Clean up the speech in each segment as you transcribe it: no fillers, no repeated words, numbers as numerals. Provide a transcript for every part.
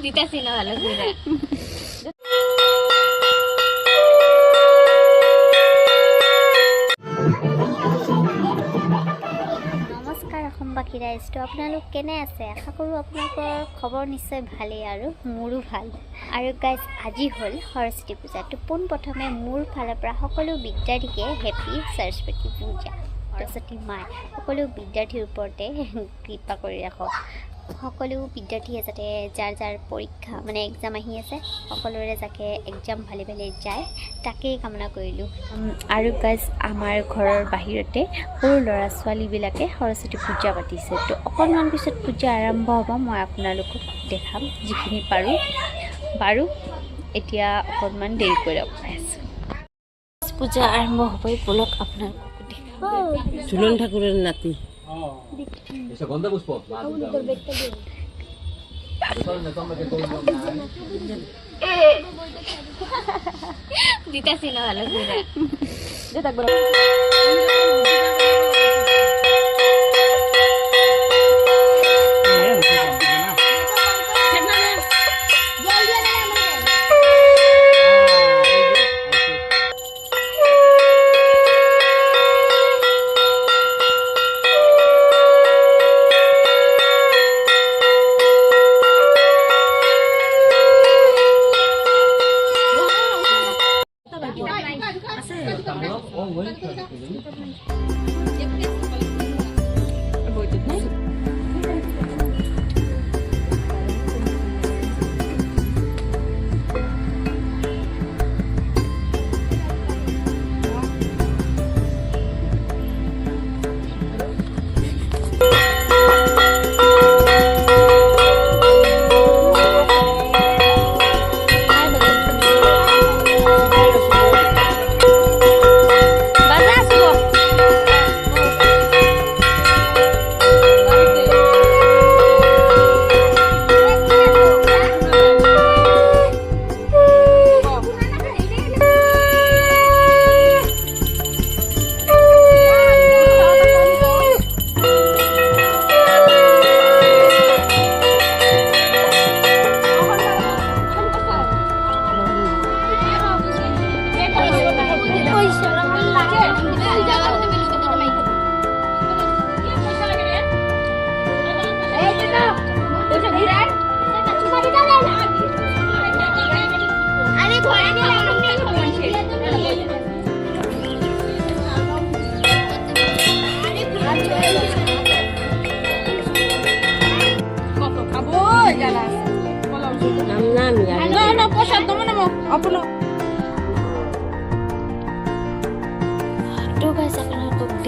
দিতাছি না ভালো কৰে। নমস্কাৰ অসমবাসী ৰাইজটো, আপোনালোক কেনে আছে? আশা কৰোঁ আপোনালোকৰ খবৰ নিশ্চয় ভালেই আৰু মোৰো ভাল। আৰু গাইজ, আজি হ'ল সৰস্বতী পূজা। তো পোনপ্ৰথমে মোৰ ফালৰ পৰা সকলো বিদ্যাৰ্থীকে হেপী সৰস্বতী পূজা। সৰস্বতী মাই সকলো বিদ্যাৰ্থীৰ ওপৰতে কৃপা কৰি ৰাখক। সকলো বিদ্যাৰ্থীয়ে যাতে যাৰ যাৰ পৰীক্ষা মানে এক্সাম আহি আছে, সকলোৰে যাতে এক্সাম ভালে ভালে যায় তাকেই কামনা কৰিলোঁ। আৰু গাইজ, আমাৰ ঘৰৰ বাহিৰতে সৰু ল'ৰা ছোৱালীবিলাকে সৰস্বতী পূজা পাতিছে। তো অকণমান পিছত পূজা আৰম্ভ হ'ব, মই আপোনালোকক দেখাম যিখিনি পাৰোঁ। বাৰু এতিয়া অকণমান দেৰিকৈ লগ পাই আছোঁ। পূজা আৰম্ভ হ'বই, বলক আপোনালোকক দেখাম। ঝুলন ঠাকুৰেৰ নাতি দিতাছি না ভালো কৰে।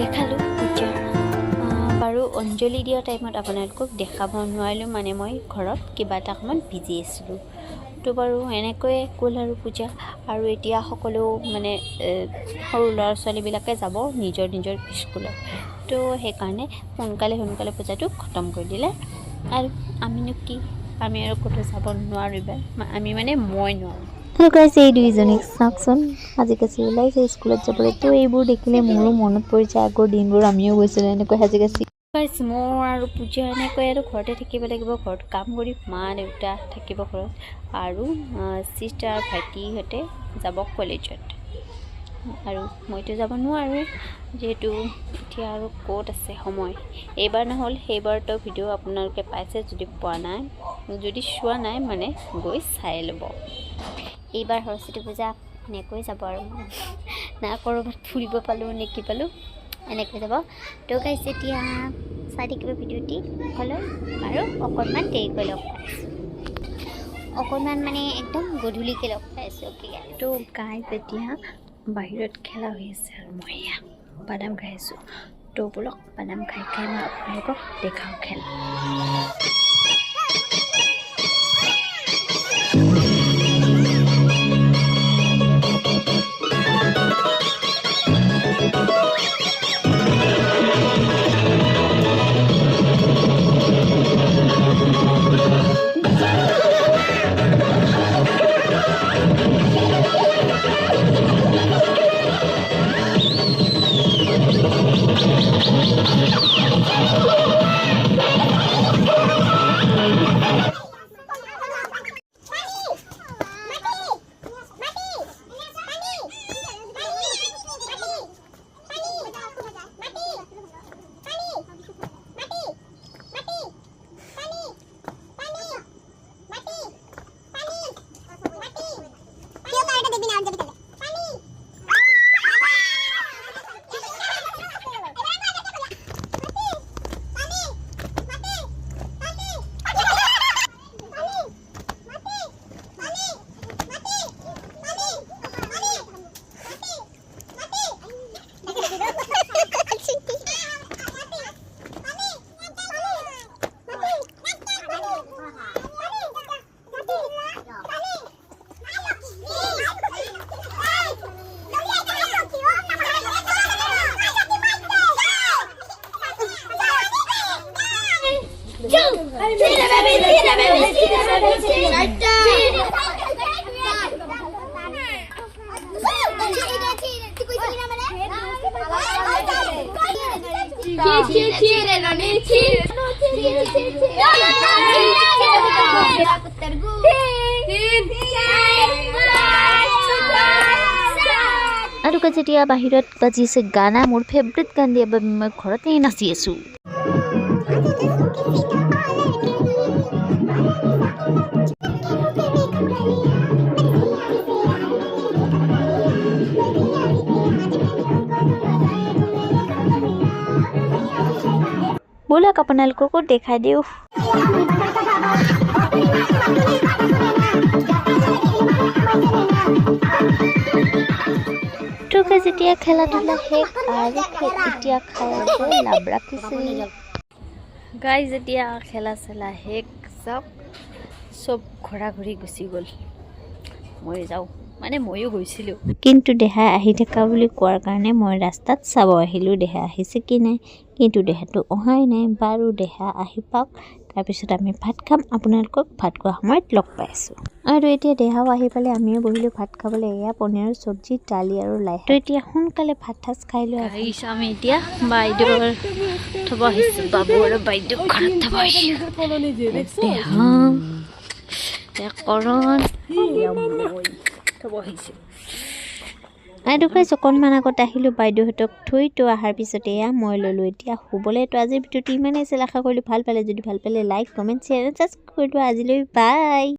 দেখালোঁ পূজা। বাৰু অঞ্জলি দিয়া টাইমত আপোনালোকক দেখাব নোৱাৰিলোঁ, মানে মই ঘৰত কিবা এটা অকণমান বিজি আছিলোঁ। তো বাৰু এনেকৈয়ে গ'ল আৰু পূজা। আৰু এতিয়া সকলো মানে সৰু ল'ৰা ছোৱালীবিলাকে যাব নিজৰ নিজৰ স্কুলত। তো সেইকাৰণে সোনকালে পূজাটো খতম কৰি দিলে। আৰু আমিনো কি, আমি আৰু ক'তো যাব নোৱাৰোঁ এইবাৰ, আমি মানে মই নোৱাৰোঁ। এই দুইজনীক চাওকচোন, সাজি-কাচি ওলাইছে স্কুলত যাবলৈ। তো এইবোৰ দেখিলে মোৰো মনত পৰিছে আগৰ দিনবোৰ, আমিও গৈছিলোঁ এনেকৈ সাজি-কাচি। মোৰ আৰু পূজা এনেকৈ আৰু ঘৰতে থাকিব লাগিব, ঘৰত কাম কৰি, মা দেউতা থাকিব ঘৰত, আৰু চিষ্টাৰ ভাইটিহঁতে যাব কলেজত। আৰু মইতো যাব নোৱাৰোঁ, যিহেতু এতিয়া আৰু ক'ত আছে সময়। এইবাৰ নহ'ল সেইবাৰতো ভিডিঅ' আপোনালোকে পাইছে, যদি পোৱা নাই, যদি চোৱা নাই মানে গৈ চাই ল'ব। এইবাৰ সৰস্বতী পূজা এনেকৈ যাব আৰু না ক'ৰবাত ফুৰিব পালোঁ নে কি পালোঁ, এনেকৈ যাব। তো গাইছ, এতিয়া চাই থাকিব ভিডিঅ'টি হ'লেও, আৰু অকণমান দেৰিকৈ লগ পাইছোঁ, অকণমান মানে একদম গধূলিকৈ লগ পাইছোঁ। অ'কে গাইছ। তো গাইছ, এতিয়া বাহিৰত খেলা হৈ আছে আৰু মই এয়া বাদাম খাই আছোঁ। তো বলক বাদাম খাই মই আপোনালোকক দেখাওঁ খেল। আৰু যেতিয়া বাহিৰত বাজিছে গানা মোৰ ফেভৰেট গান দিয়া মই ঘৰতেই নাচি আছোঁ ব'লক আপোনালোককো দেখাই দিওঁ তোকে যেতিয়া খেলা ধূলা শেষ আৰু এতিয়া খাই আছে লাবৰা খিচিৰি গাই যেতিয়া খেলা চেলা শেষ চব ঘৰা ঘূৰি গুচি গ'ল মই যাওঁ মানে ময়ো গৈছিলোঁ কিন্তু দেহা আহি থকা বুলি কোৱাৰ কাৰণে মই ৰাস্তাত চাব আহিলোঁ দেহা আহিছে কি নাই কিন্তু দেহাটো অহাই নাই বাৰু দেহা আহি পাওক তাৰপিছত আমি ভাত খাম আপোনালোকক ভাত খোৱা সময়ত লগ পাই আছোঁ আৰু এতিয়া দেহাও আহি পালে আমিও বহিলোঁ ভাত খাবলৈ এয়া পনীৰৰ চব্জি দালি আৰু লাই তো এতিয়া সোনকালে ভাত সাজ খাই লৈ আহিছোঁ আমি এতিয়া বাইদেউৰ থ'ব আহিছোঁ বাবু আৰু বাইদেউ ঘৰত থ'ব আহিছোঁ আৰু গাইছ অকণমান আগত আহিলোঁ বাইদেউহঁতক থৈ তো অহাৰ পিছত এয়া মই ল'লোঁ এতিয়া শুবলৈ তো আজিৰ ভিডিঅ'টো ইমানেই আছিল আশা কৰিলোঁ ভাল পালে যদি ভাল পালে লাইক কমেণ্ট শ্বেয়াৰ আৰু ছাবস্ক্ৰাইব কৰি দিবা আজিলৈ বাই